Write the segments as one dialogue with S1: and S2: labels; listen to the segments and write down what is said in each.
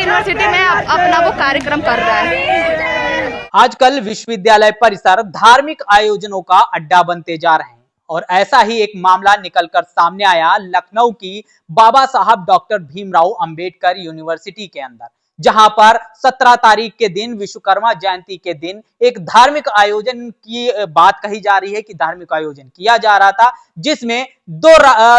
S1: University में अपना वो कार्यक्रम कर रहा है।
S2: आजकल विश्वविद्यालय परिसर धार्मिक आयोजनों का अड्डा बनते जा रहे हैं और ऐसा ही एक मामला निकलकर सामने आया लखनऊ की बाबा साहब डॉक्टर भीमराव अंबेडकर यूनिवर्सिटी के अंदर, जहां पर 17 तारीख के दिन विश्वकर्मा जयंती के दिन एक धार्मिक आयोजन की बात कही जा रही है कि धार्मिक आयोजन किया जा रहा था, जिसमें दो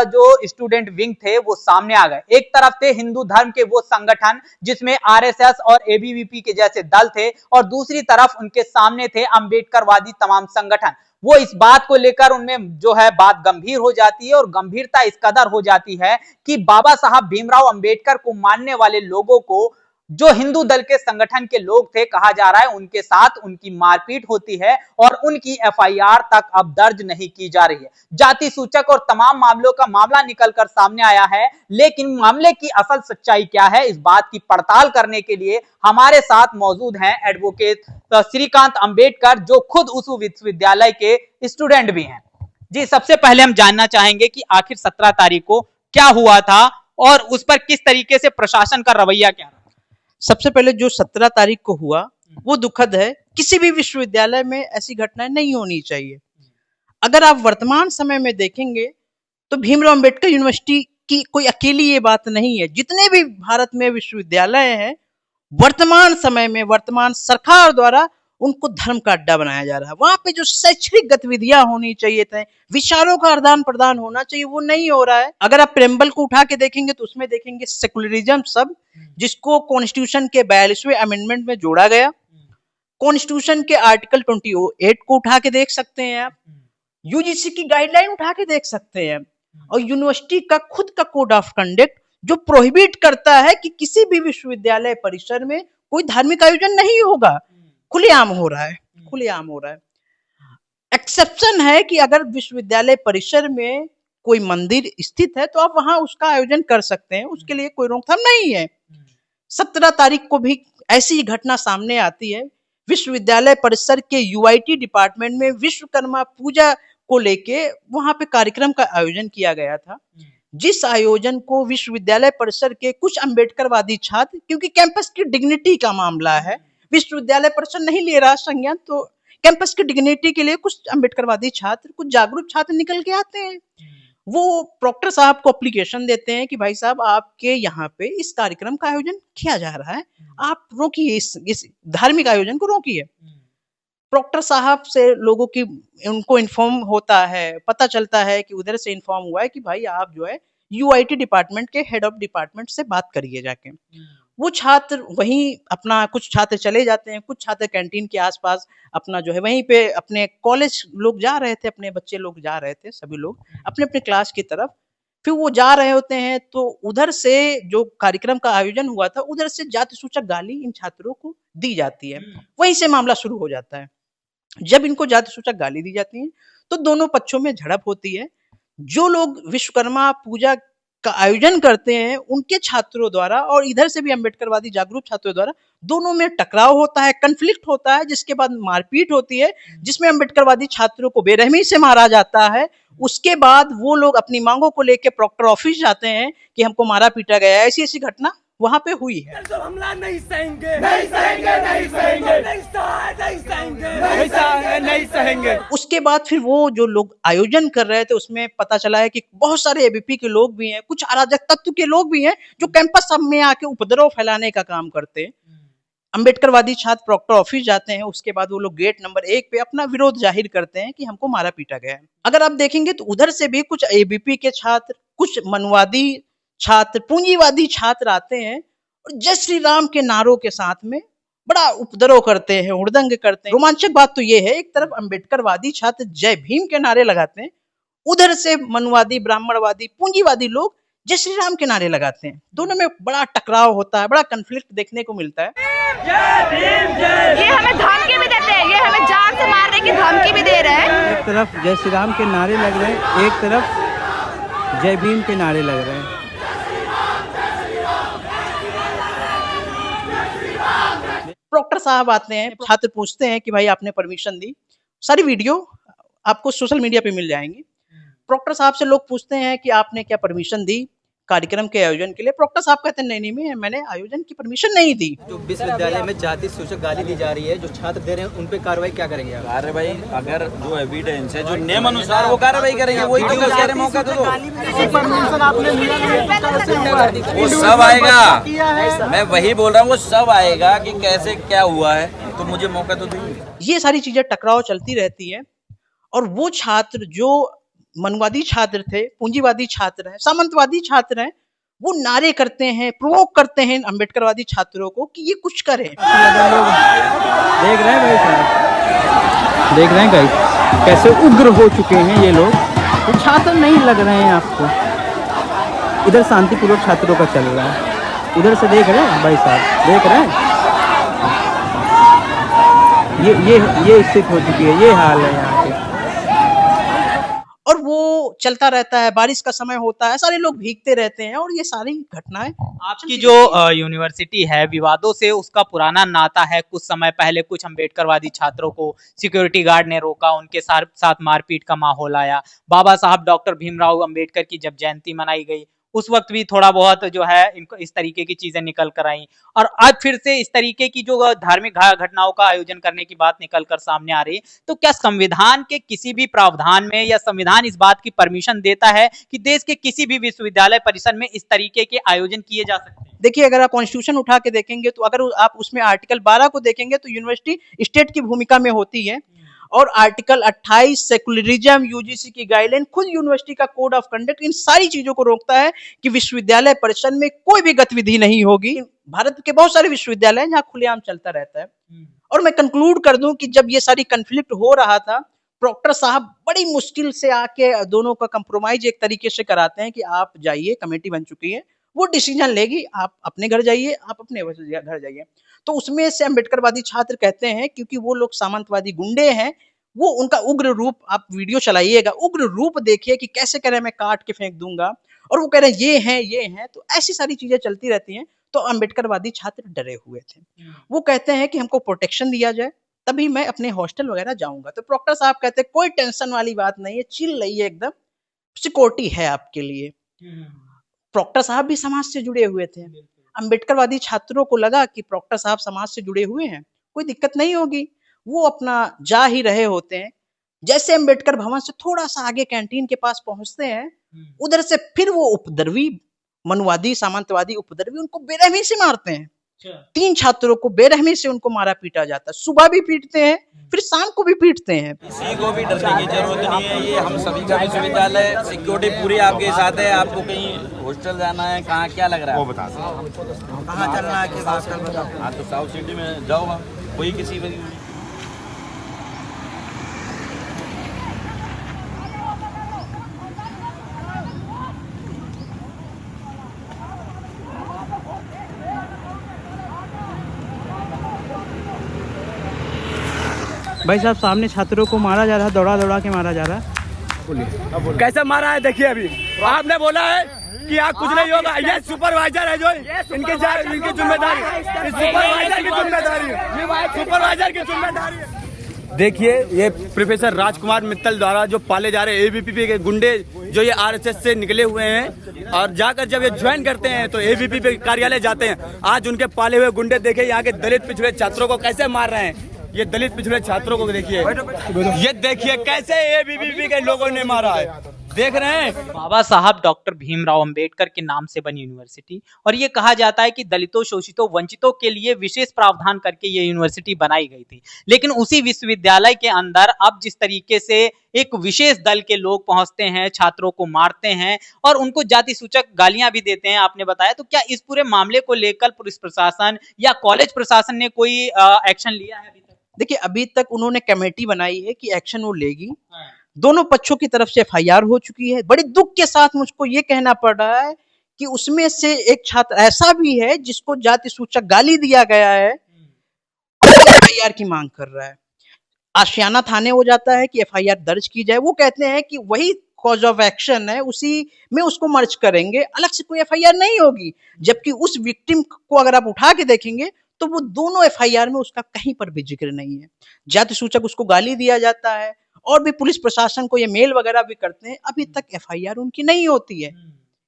S2: जो स्टूडेंट विंग थे वो सामने आ गए। एक तरफ थे हिंदू धर्म के वो संगठन जिसमें आरएसएस और एबीवीपी के जैसे दल थे और दूसरी तरफ उनके सामने थे अंबेडकरवादी तमाम संगठन। वो इस बात को लेकर उनमें जो है बात गंभीर हो जाती है और गंभीरता इस कदर हो जाती है कि बाबा साहब भीमराव अंबेडकर को मानने वाले लोगों को जो हिंदू दल के संगठन के लोग थे कहा जा रहा है उनके साथ उनकी मारपीट होती है और उनकी एफआईआर तक अब दर्ज नहीं की जा रही है। जाति सूचक और तमाम मामलों का मामला निकलकर सामने आया है, लेकिन मामले की असल सच्चाई क्या है इस बात की पड़ताल करने के लिए हमारे साथ मौजूद हैं एडवोकेट श्रीकांत अंबेडकर, जो खुद उस विश्वविद्यालय के स्टूडेंट भी हैं। जी, सबसे पहले हम जानना चाहेंगे कि आखिर 17 तारीख को क्या हुआ था और उस पर किस तरीके से प्रशासन का रवैया क्या रहा।
S3: सबसे पहले जो 17 तारीख को हुआ वो दुखद है। किसी भी विश्वविद्यालय में ऐसी घटनाएं नहीं होनी चाहिए। अगर आप वर्तमान समय में देखेंगे तो भीमराव अंबेडकर यूनिवर्सिटी की कोई अकेली ये बात नहीं है। जितने भी भारत में विश्वविद्यालय हैं वर्तमान समय में वर्तमान सरकार द्वारा उनको धर्म का अड्डा बनाया जा रहा है। वहां पे जो शैक्षणिक गतिविधियां होनी चाहिए थे, विचारों का आदान प्रदान होना चाहिए, वो नहीं हो रहा है। अगर आप प्रेम्बल को उठा के देखेंगे तो उसमें देखेंगे सेकुलरिज्म सब, जिसको कॉन्स्टिट्यूशन के 42वें अमेंडमेंट में जोड़ा गया। कॉन्स्टिट्यूशन के आर्टिकल 28 को उठा के देख सकते हैं आप, यूजीसी की गाइडलाइन उठा के देख सकते हैं, और यूनिवर्सिटी का खुद का कोड ऑफ कंडक्ट जो प्रोहिबिट करता है कि किसी भी विश्वविद्यालय परिसर में कोई धार्मिक आयोजन नहीं होगा। खुलेआम हो रहा है, खुलेआम हो रहा है। एक्सेप्शन है कि अगर विश्वविद्यालय परिसर में कोई मंदिर स्थित है तो आप वहां उसका आयोजन कर सकते हैं, उसके लिए कोई रोकथाम नहीं है। 17 तारीख को भी ऐसी ही घटना सामने आती है। विश्वविद्यालय परिसर के यूआईटी डिपार्टमेंट में विश्वकर्मा पूजा को लेके वहां पे कार्यक्रम का आयोजन किया गया था, जिस आयोजन को विश्वविद्यालय परिसर के कुछ अंबेडकरवादी छात्र, क्योंकि कैंपस की डिग्निटी का मामला है, विश्वविद्यालय परिसर नहीं ले रहा संज्ञान, तो कैंपस की डिग्निटी के लिए कुछ अंबेडकरवादी छात्र, कुछ जागरूक छात्र निकल के आते हैं। वो प्रॉक्टर साहब को एप्लीकेशन देते हैं कि भाई साहब आपके यहाँ पे इस कार्यक्रम का आयोजन किया जा रहा है, आप रोकिए, इस धार्मिक आयोजन को रोकिए। प्रॉक्टर साहब से लोगों की उनको इन्फॉर्म होता है, पता चलता है कि उधर से इन्फॉर्म हुआ है कि भाई आप जो है यूआईटी डिपार्टमेंट के हेड ऑफ डिपार्टमेंट से बात करिए जाके। वो छात्र वहीं अपना, कुछ छात्र चले जाते हैं, कुछ छात्र कैंटीन के आसपास अपना जो है वहीं पे अपने कॉलेज लोग जा रहे थे, अपने बच्चे लोग जा रहे थे, सभी लोग अपने अपने क्लास की तरफ। फिर वो जा रहे होते हैं तो उधर से जो कार्यक्रम का आयोजन हुआ था उधर से जाति सूचक गाली इन छात्रों को दी जाती है। वहीं से मामला शुरू हो जाता है। जब इनको जाति सूचक गाली दी जाती है तो दोनों पक्षों में झड़प होती है। जो लोग विश्वकर्मा पूजा का आयोजन करते हैं उनके छात्रों द्वारा और इधर से भी अंबेडकरवादी जागरूक छात्रों द्वारा दोनों में टकराव होता है, कन्फ्लिक्ट होता है, जिसके बाद मारपीट होती है, जिसमें अंबेडकरवादी छात्रों को बेरहमी से मारा जाता है। उसके बाद वो लोग अपनी मांगों को लेकर प्रॉक्टर ऑफिस जाते हैं कि हमको मारा पीटा गया। ऐसी ऐसी घटना वहां पे हुई है।
S4: हमला नहीं सहेंगे, नहीं सहेंगे, नहीं सहेंगे, नहीं सहेंगे।
S3: उसके बाद फिर वो जो लोग आयोजन कर रहे थे उसमें पता चला है कि बहुत सारे एबीपी के लोग भी हैं, कुछ अराजक तत्व के लोग भी हैं जो कैंपस में आके उपद्रव फैलाने का काम करते हैं। अंबेडकरवादी छात्र प्रॉक्टर ऑफिस जाते हैं, उसके बाद वो लोग गेट नंबर 1 पे अपना विरोध जाहिर करते हैं कि हमको मारा पीटा गया है। अगर आप देखेंगे तो उधर से भी कुछ एबीपी के छात्र, कुछ मनवादी छात्र, पूंजीवादी छात्र आते हैं और जय श्री राम के नारों के साथ में बड़ा उपद्रव करते हैं, हुड़दंग करते हैं। रोमांचक बात तो ये है, एक तरफ अंबेडकरवादी छात्र जय भीम के नारे लगाते हैं, उधर से मनवादी, ब्राह्मणवादी, पूंजीवादी लोग जय श्री राम के नारे लगाते हैं। दोनों में बड़ा टकराव होता है, बड़ा कन्फ्लिक्ट देखने को मिलता है।
S1: ये हमें धमकी भी देते हैं, ये हमें जान से मारने की धमकी भी दे रहे हैं।
S5: एक तरफ जय श्री राम के नारे लग रहे हैं, एक तरफ जय भीम के नारे लग रहे हैं।
S3: प्रॉक्टर साहब आते हैं, छात्र पूछते हैं कि भाई आपने परमिशन दी। सारी वीडियो आपको सोशल मीडिया पे मिल जाएंगी। प्रॉक्टर साहब से लोग पूछते हैं कि आपने क्या परमिशन दी, कार्यक्रम के आयोजन के लिए। प्रॉक्टर साहब कहते हैं नहीं, मैंने आयोजन की परमिशन नहीं दी।
S6: जो विश्वविद्यालय में जाति सूचक गाली दी जा रही है, जो छात्र दे रहे हैं, उन पे कार्रवाई क्या करेंगे आप?
S7: कार्रवाई अगर जो एविडेंस है, जो नियम अनुसार वो कार्रवाई करेंगे। वही क्यों कह रहे मौका तो दो। वो सब आएगा, मैं वही बोल रहा हूँ, वो सब आएगा कि कैसे क्या हुआ है, तो मुझे मौका तो दीजिए।
S3: ये सारी चीजें टकराव चलती रहती है और वो छात्र जो मनवादी छात्र थे, पूंजीवादी छात्र हैं, सामंतवादी छात्र हैं, वो नारे करते हैं, प्रोवोक करते हैं अम्बेडकरवादी छात्रों को कि ये कुछ करें।
S5: देख रहे हैं भाई साहब, देख रहे हैं गाइस कैसे उग्र हो चुके हैं ये लोग। तो छात्र नहीं लग रहे हैं आपको। इधर शांतिपूर्वक छात्रों का चल रहा है, उधर से देख रहे हैं भाई साहब, देख रहे हैं ये स्थिति हो चुकी है, ये हाल है यहाँ पे।
S3: और वो चलता रहता है, बारिश का समय होता है, सारे लोग भीगते रहते हैं और ये सारी घटनाएं।
S2: आपकी जो यूनिवर्सिटी है विवादों से उसका पुराना नाता है। कुछ समय पहले कुछ अम्बेडकरवादी छात्रों को सिक्योरिटी गार्ड ने रोका, उनके साथ मारपीट का माहौल आया। बाबा साहब डॉक्टर भीमराव अंबेडकर की जब जयंती मनाई गई उस वक्त भी थोड़ा बहुत जो है इनको इस तरीके की चीजें निकल कर आई, और आज फिर से इस तरीके की जो धार्मिक घटनाओं का आयोजन करने की बात निकल कर सामने आ रही है। तो क्या संविधान के किसी भी प्रावधान में या संविधान इस बात की परमिशन देता है कि देश के किसी भी विश्वविद्यालय परिसर में इस तरीके के आयोजन किए जा सकते हैं?
S3: देखिए, अगर आप कॉन्स्टिट्यूशन उठा के देखेंगे तो अगर आप उसमें आर्टिकल 12 को देखेंगे तो यूनिवर्सिटी स्टेट की भूमिका में होती है, और आर्टिकल 28 सेकुलरिज्म, यूजीसी की गाइडलाइन, खुद यूनिवर्सिटी का कोड ऑफ कंडक्ट इन सारी चीजों को रोकता है कि विश्वविद्यालय परिसर में कोई भी गतिविधि नहीं होगी। भारत के बहुत सारे विश्वविद्यालय हैं जहाँ खुलेआम चलता रहता है। और मैं कंक्लूड कर दूं कि जब ये सारी कंफ्लिक्ट हो रहा था, प्रॉक्टर साहब बड़ी मुश्किल से आके दोनों का कंप्रोमाइज एक तरीके से कराते हैं कि आप जाइए, कमेटी बन चुकी है, वो डिसीजन लेगी, आप अपने घर जाइए, आप अपने घर जाइए। तो उसमें से अम्बेडकरवादी छात्र कहते हैं, क्योंकि वो लोग सामंतवादी गुंडे हैं, वो उनका उग्र रूप, आप वीडियो चलाइएगा, उग्र रूप देखिए कि कैसे कह रहे हैं मैं काट के फेंक दूंगा, और वो कह रहे हैं ये हैं। तो ऐसी सारी चीजें चलती रहती हैं। तो अम्बेडकरवादी छात्र डरे हुए थे, वो कहते हैं कि हमको प्रोटेक्शन दिया जाए तभी मैं अपने हॉस्टल वगैरह जाऊंगा। तो प्रॉक्टर साहब कहते हैं कोई टेंशन वाली बात नहीं है, चिल रहिए, एकदम सिक्योरिटी है आपके लिए। प्रॉक्टर साहब भी समाज से जुड़े हुए थे। अम्बेडकरवादी छात्रों को लगा कि प्रॉक्टर साहब समाज से जुड़े हुए हैं, कोई दिक्कत नहीं होगी, वो अपना जा ही रहे होते हैं। जैसे अम्बेडकर भवन से थोड़ा सा आगे कैंटीन के पास पहुंचते हैं, उधर से फिर वो उपद्रवी मनुवादी सामंतवादी उपद्रवी उनको बेरहमी से मारते हैं। 3 छात्रों को बेरहमी से उनको मारा पीटा जाता है, सुबह भी पीटते हैं, फिर शाम को भी पीटते हैं।
S7: किसी को भी डरने की जरूरत नहीं है, ये हम सभी का विश्वविद्यालय, सिक्योरिटी पूरी आपके साथ है। आपको कहीं हॉस्टल जाना है, कहाँ क्या लग रहा है, वो बता दो कहाँ चलना है, हाँ तो साउथ सिटी में जाओ, वहाँ कोई किसी
S5: भाई साहब सामने छात्रों को मारा जा रहा है, दौड़ा के मारा जा रहा है।
S4: कैसे मारा है देखिए। अभी आपने बोला है कि यहाँ कुछ नहीं होगा, ये सुपरवाइजर है जो इनकी जिम्मेदारी, सुपरवाइजर की जिम्मेदारी। देखिए, ये प्रोफेसर राजकुमार मित्तल द्वारा जो पाले जा रहे एबीवीपी के गुंडे, जो ये आरएसएस से निकले हुए हैं, और जाकर जब ये ज्वाइन करते हैं तो एबीवीपी कार्यालय जाते हैं। आज उनके पाले हुए गुंडे देखिए यहाँ के दलित पिछड़े छात्रों को कैसे मार रहे हैं। ये दलित पिछड़े छात्रों को देखिए, ये देखिए कैसे एबीवीपी के लोगों ने मारा है, देख रहे हैं।
S2: बाबा साहब डॉक्टर भीमराव अंबेडकर के नाम से बनी यूनिवर्सिटी, और ये कहा जाता है कि दलितों, शोषितों, वंचितों के लिए विशेष प्रावधान करके ये यूनिवर्सिटी बनाई गई थी। लेकिन उसी विश्वविद्यालय के अंदर अब जिस तरीके से एक विशेष दल के लोग पहुंचते हैं, छात्रों को मारते हैं और उनको जाति सूचक गालियां भी देते हैं, आपने बताया, तो क्या इस पूरे मामले को लेकर पुलिस प्रशासन या कॉलेज प्रशासन ने कोई एक्शन लिया है अभी तक?
S3: देखिए, अभी तक उन्होंने कमेटी बनाई है कि एक्शन वो लेगी। दोनों पक्षों की तरफ से एफआईआर हो चुकी है। बड़ी दुख के साथ मुझको ये कहना पड़ रहा है कि उसमें से एक छात्र ऐसा भी है जिसको जाति सूचक गाली दिया गया है, एफआईआर की मांग कर रहा है। आशियाना थाने हो जाता है कि एफआईआर दर्ज की जाए। वो कहते हैं कि वही कॉज ऑफ एक्शन है, उसी में उसको मर्ज करेंगे, अलग से कोई एफआईआर नहीं होगी। जबकि उस विक्टिम को अगर आप उठा के देखेंगे तो वो दोनों एफआईआर में उसका कहीं पर भी जिक्र नहीं है। जाति सूचक उसको गाली दिया जाता है, और भी पुलिस प्रशासन को ये मेल वगैरह भी करते हैं, अभी तक एफआईआर उनकी नहीं होती है।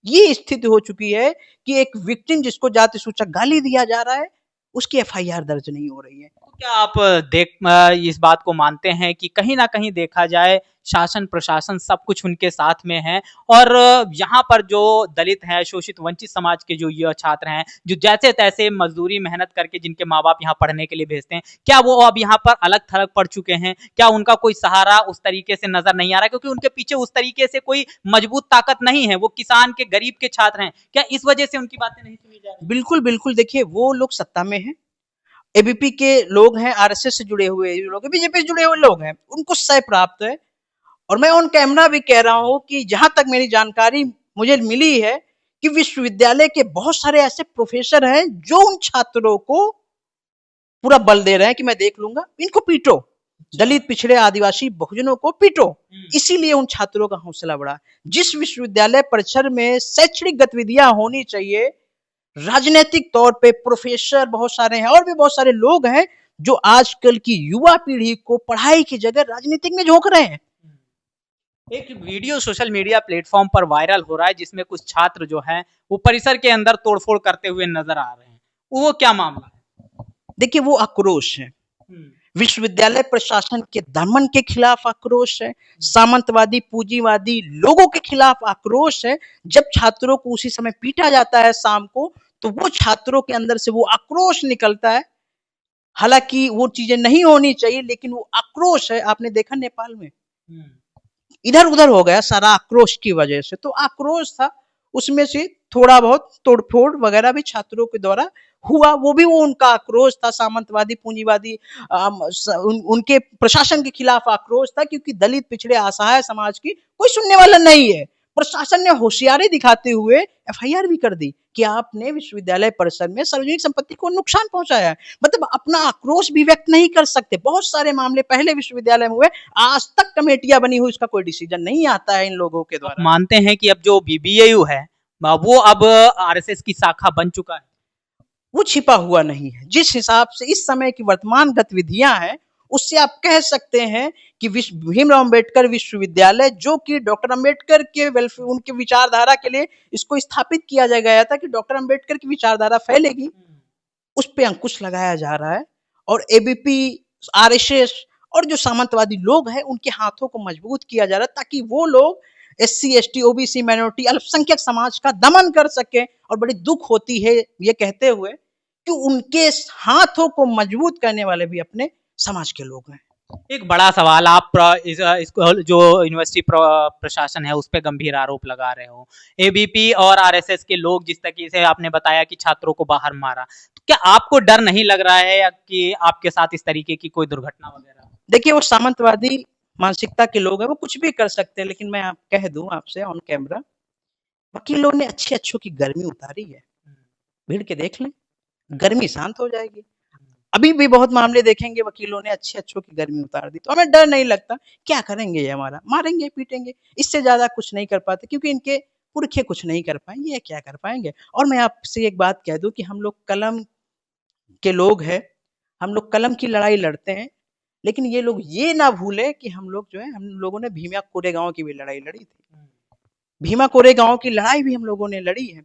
S3: ये स्थिति हो चुकी है कि एक विक्टिम जिसको जाति सूचक गाली दिया जा रहा है उसकी एफआईआर दर्ज नहीं हो रही है।
S2: तो क्या आप इस बात को मानते हैं कि कहीं ना कहीं देखा जाए शासन प्रशासन सब कुछ उनके साथ में है और यहाँ पर जो दलित हैं, शोषित वंचित समाज के जो ये छात्र हैं, जो जैसे तैसे मजदूरी मेहनत करके जिनके माँ बाप यहाँ पढ़ने के लिए भेजते हैं, क्या वो अब यहाँ पर अलग थलग पड़ चुके हैं? क्या उनका कोई सहारा उस तरीके से नजर नहीं आ रहा? क्योंकि उनके पीछे उस तरीके से कोई मजबूत ताकत नहीं है, वो किसान के गरीब के छात्र हैं। क्या इस वजह से उनकी बातें नहीं सुनी जा रही?
S3: बिल्कुल बिल्कुल, देखिए वो लोग सत्ता में हैं, एबीपी के लोग हैं, आरएसएस से जुड़े हुए लोग हैं, बीजेपी से जुड़े हुए लोग हैं, उनको सह प्राप्त है। और मैं ऑन कैमरा भी कह रहा हूं कि जहां तक मेरी जानकारी मुझे मिली है कि विश्वविद्यालय के बहुत सारे ऐसे प्रोफेसर हैं जो उन छात्रों को पूरा बल दे रहे हैं कि मैं देख लूंगा, इनको पीटो, दलित पिछड़े आदिवासी बहुजनों को पीटो। इसीलिए उन छात्रों का हौसला बढ़ा। जिस विश्वविद्यालय परिसर में शैक्षणिक गतिविधियां होनी चाहिए, राजनीतिक तौर पे प्रोफेसर बहुत सारे हैं और भी बहुत सारे लोग हैं जो आजकल की युवा पीढ़ी को पढ़ाई की जगह राजनीतिक में झोंक रहे हैं।
S2: एक वीडियो सोशल मीडिया प्लेटफॉर्म पर वायरल हो रहा है जिसमें कुछ छात्र जो हैं वो परिसर के अंदर तोड़फोड़ करते हुए नजर आ रहे हैं, वो क्या मामला है?
S3: देखिए वो आक्रोश है, विश्वविद्यालय प्रशासन के दमन के खिलाफ आक्रोश है, सामंतवादी पूंजीवादी लोगों के खिलाफ आक्रोश है। जब छात्रों को उसी समय पीटा जाता है शाम को, तो वो छात्रों के अंदर से वो आक्रोश निकलता है। हालांकि वो चीजें नहीं होनी चाहिए, लेकिन वो आक्रोश है। आपने देखा नेपाल में इधर उधर हो गया सारा आक्रोश की वजह से, तो आक्रोश था, उसमें से थोड़ा बहुत तोड़फोड़ वगैरह भी छात्रों के द्वारा हुआ, वो भी वो उनका आक्रोश था। सामंतवादी पूंजीवादी उनके प्रशासन के खिलाफ आक्रोश था, क्योंकि दलित पिछड़े असहाय समाज की कोई सुनने वाला नहीं है। प्रशासन ने होशियारी दिखाते हुए एफआईआर भी कर दी कि आपने विश्वविद्यालय परिसर में सार्वजनिक संपत्ति को नुकसान पहुंचाया है। मतलब अपना आक्रोश भी व्यक्त नहीं कर सकते। बहुत सारे मामले पहले विश्वविद्यालय में हुए, आज तक कमेटियां बनी हुई, उसका कोई डिसीजन नहीं आता है इन लोगों के द्वारा।
S2: मानते हैं कि अब जो बीबीएयू है वो अब आरएसएस की शाखा बन चुका है?
S3: वो छिपा हुआ नहीं है। जिस हिसाब से इस समय की वर्तमान गतिविधियां हैं, उससे आप कह सकते हैं कि भीमराव अंबेडकर विश्वविद्यालय, जो कि डॉक्टर अंबेडकर के वेलफेयर, उनके विचारधारा के लिए इसको स्थापित किया गया था कि डॉक्टर अंबेडकर की विचारधारा फैलेगी, उस पे अंकुश लगाया जा रहा है। और एबीपी, आरएसएस और जो सामंतवादी लोग हैं, उनके हाथों को मजबूत किया जा रहा है, ताकि वो लोग एससी, एसटी, ओबीसी, माइनॉरिटी, अल्पसंख्यक समाज का दमन कर सके। और बड़ी दुख होती है ये कहते हुए कि उनके हाथों को मजबूत करने वाले भी अपने समाज के लोग हैं।
S2: एक बड़ा सवाल, आप जो यूनिवर्सिटी प्रशासन है उस पर गंभीर आरोप लगा रहे हो, एबीपी और आरएसएस के लोग जिस तरीके से आपने बताया कि छात्रों को बाहर मारा, तो क्या आपको डर नहीं लग रहा है कि आपके साथ इस तरीके की कोई दुर्घटना वगैरह?
S3: देखिए वो सामंतवादी मानसिकता के लोग हैं, वो कुछ भी कर सकते हैं। लेकिन मैं कह दूं आपसे ऑन कैमरा, वकीलों ने अच्छे अच्छों की गर्मी उतारी है। भीड़ के देख लें, गर्मी शांत हो जाएगी। अभी भी बहुत मामले देखेंगे, वकीलों ने अच्छे अच्छों की गर्मी उतार दी, तो हमें डर नहीं लगता। क्या करेंगे ये हमारा? मारेंगे पीटेंगे, इससे ज्यादा कुछ नहीं कर पाते, क्योंकि इनके पुरखे कुछ नहीं कर पाएंगे, ये क्या कर पाएंगे। और मैं आपसे एक बात कह दूं कि हम लोग कलम के लोग हैं, हम लोग कलम की लड़ाई लड़ते हैं, लेकिन ये लोग ये ना भूले कि हम लोग जो है, हम लोगों ने भीमा कोरेगांव की भी लड़ाई लड़ी थी। भीमा कोरेगांव की लड़ाई भी हम लोगों ने लड़ी है।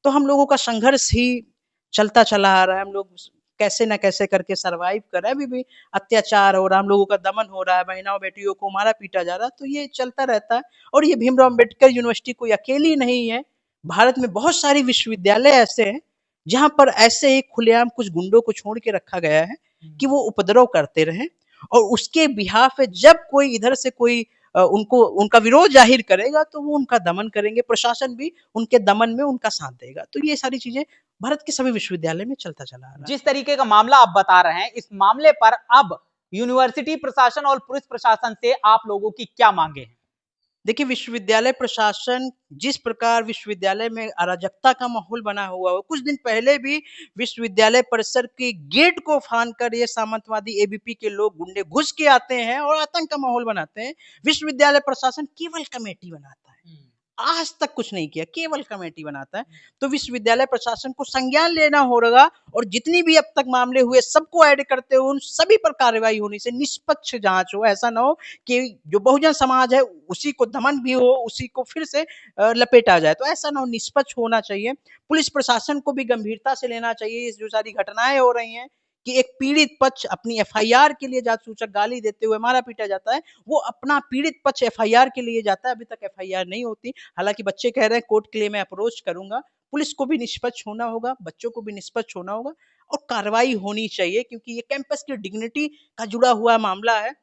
S3: तो हम लोगों का संघर्ष ही चलता चला आ रहा है। हम लोग कैसे ना कैसे करके सरवाइव कर रहे हैं। अभी भी अत्याचार हो रहा है, हम लोगों का दमन हो रहा है, बहनों बेटियों को मारा पीटा जा रहा है, तो ये चलता रहता है। और ये भीमराव अंबेडकर यूनिवर्सिटी कोई अकेली नहीं है। भारत में बहुत सारी विश्वविद्यालय ऐसे हैं जहां पर ऐसे ही खुलेआम कुछ गुंडों को छोड़ के रखा गया है कि वो उपद्रव करते रहे, और उसके बिहाफ पे जब कोई इधर से कोई उनको उनका विरोध जाहिर करेगा तो वो उनका दमन करेंगे। प्रशासन भी उनके दमन में उनका साथ देगा। तो ये सारी चीजें भारत के सभी विश्वविद्यालय में चलता चला आ रहा है।
S2: जिस तरीके का मामला आप बता रहे हैं, इस मामले पर अब यूनिवर्सिटी प्रशासन और पुलिस प्रशासन से आप लोगों की क्या मांगे हैं?
S3: देखिए विश्वविद्यालय प्रशासन, जिस प्रकार विश्वविद्यालय में अराजकता का माहौल बना हुआ हो, कुछ दिन पहले भी विश्वविद्यालय परिसर के गेट को फांदकर ये सामंतवादी एबीपी के लोग गुंडे घुस के आते हैं और आतंक का माहौल बनाते हैं। विश्वविद्यालय प्रशासन केवल कमेटी बनाता है, आज तक कुछ नहीं किया, केवल कमेटी बनाता है। तो विश्वविद्यालय प्रशासन को संज्ञान लेना होगा और जितनी भी अब तक मामले हुए सबको ऐड करते हुए उन सभी पर कार्रवाई होनी से निष्पक्ष जांच हो। ऐसा ना हो कि जो बहुजन समाज है उसी को दमन भी हो, उसी को फिर से लपेटा जाए। तो ऐसा ना हो, निष्पक्ष होना चाहिए। पुलिस प्रशासन को भी गंभीरता से लेना चाहिए। ये जो सारी घटनाएं हो रही हैं कि एक पीड़ित पक्ष अपनी एफआईआर के लिए जात सूचक गाली देते हुए मारा पीटा जाता है, वो अपना पीड़ित पक्ष एफआईआर के लिए जाता है, अभी तक एफआईआर नहीं होती। हालांकि बच्चे कह रहे हैं कोर्ट के लिए मैं अप्रोच करूंगा। पुलिस को भी निष्पक्ष होना होगा, बच्चों को भी निष्पक्ष होना होगा और कार्रवाई होनी चाहिए, क्योंकि ये कैंपस की डिग्निटी का जुड़ा हुआ मामला है।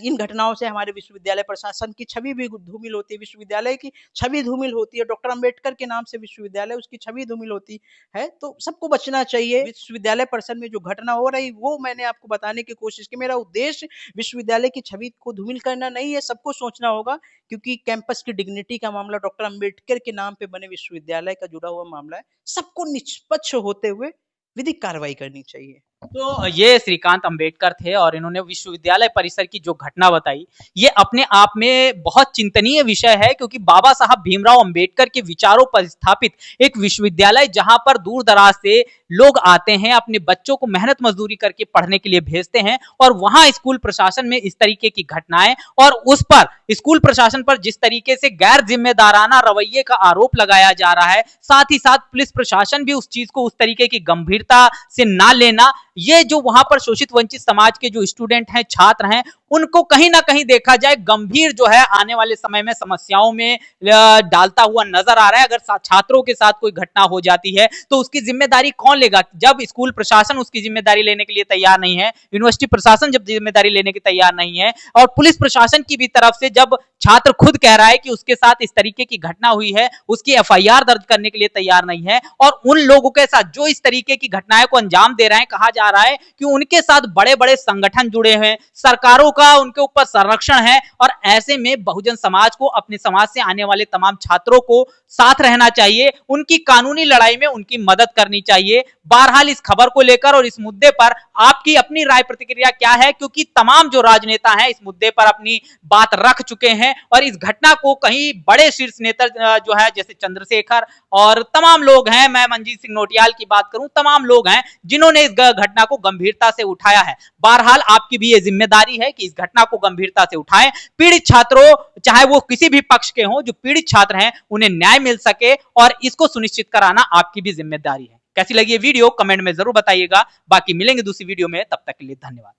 S3: इन घटनाओं से हमारे विश्वविद्यालय प्रशासन की छवि भी धूमिल होती है, विश्वविद्यालय की छवि धूमिल होती है। डॉक्टर अंबेडकर के नाम से विश्वविद्यालय, उसकी छवि धूमिल होती है। तो सबको बचना चाहिए। विश्वविद्यालय परिसर में जो घटना हो रही वो मैंने आपको बताने की कोशिश की। मेरा उद्देश्य विश्वविद्यालय की छवि को धूमिल करना नहीं है, सबको सोचना होगा, क्योंकि कैंपस की डिग्निटी का मामला डॉक्टर अंबेडकर के नाम पे बने विश्वविद्यालय का जुड़ा हुआ मामला है। सबको निष्पक्ष होते हुए विधिक कार्रवाई करनी चाहिए।
S2: तो ये श्रीकांत अंबेडकर थे और इन्होंने विश्वविद्यालय परिसर की जो घटना बताई, ये अपने आप में बहुत चिंतनीय विषय है, क्योंकि बाबा साहब भीमराव अंबेडकर के विचारों पर स्थापित एक विश्वविद्यालय, जहां पर दूर दराज से लोग आते हैं, अपने बच्चों को मेहनत मजदूरी करके पढ़ने के लिए भेजते हैं, और वहां स्कूल प्रशासन में इस तरीके की घटनाएं और उस पर स्कूल प्रशासन पर जिस तरीके से गैर जिम्मेदाराना रवैये का आरोप लगाया जा रहा है, साथ ही साथ पुलिस प्रशासन भी उस चीज को उस तरीके की गंभीरता से ना लेना, ये जो वहां पर शोषित वंचित समाज के जो स्टूडेंट हैं, छात्र हैं, उनको कहीं ना कहीं देखा जाए गंभीर जो है आने वाले समय में समस्याओं में डालता हुआ नजर आ रहा है। अगर छात्रों के साथ कोई घटना हो जाती है तो उसकी जिम्मेदारी कौन लेगा? जब स्कूल प्रशासन उसकी जिम्मेदारी लेने के लिए तैयार नहीं है, यूनिवर्सिटी प्रशासन जब जिम्मेदारी लेने की तैयार नहीं है, और पुलिस प्रशासन की भी तरफ से जब छात्र खुद कह रहा है कि उसके साथ इस तरीके की घटना हुई है, उसकी एफआईआर दर्ज करने के लिए तैयार नहीं है, और उन लोगों के साथ जो इस तरीके की घटनाएं को अंजाम दे रहे हैं, कहा जा रहा है कि उनके साथ बड़े बड़े संगठन जुड़े हैं, सरकारों का उनके ऊपर संरक्षण है, और ऐसे में बहुजन समाज को, अपने समाज से आने वाले तमाम छात्रों को साथ रहना चाहिए, उनकी कानूनी लड़ाई में उनकी मदद करनी चाहिए। बहरहाल इस खबर को लेकर और इस मुद्दे पर आपकी अपनी राय प्रतिक्रिया क्या है? क्योंकि तमाम जो राजनेता हैं इस मुद्दे पर अपनी बात रख चुके हैं, और इस घटना को कहीं बड़े शीर्ष नेता जो है जैसे चंद्रशेखर और तमाम लोग हैं, मैं मनजीत सिंह नोटियाल की बात करूं, तमाम लोग हैं जिन्होंने इस घटना को गंभीरता से उठाया है। बहरहाल आपकी भी ये जिम्मेदारी है कि इस घटना को गंभीरता से उठाएं। पीड़ित छात्रों, चाहे वो किसी भी पक्ष के हों, जो पीड़ित छात्र हैं उन्हें न्याय मिल सके, और इसको सुनिश्चित कराना आपकी भी जिम्मेदारी है। कैसी लगी ये वीडियो कमेंट में जरूर बताइएगा। बाकी मिलेंगे दूसरी वीडियो में, तब तक के लिए धन्यवाद।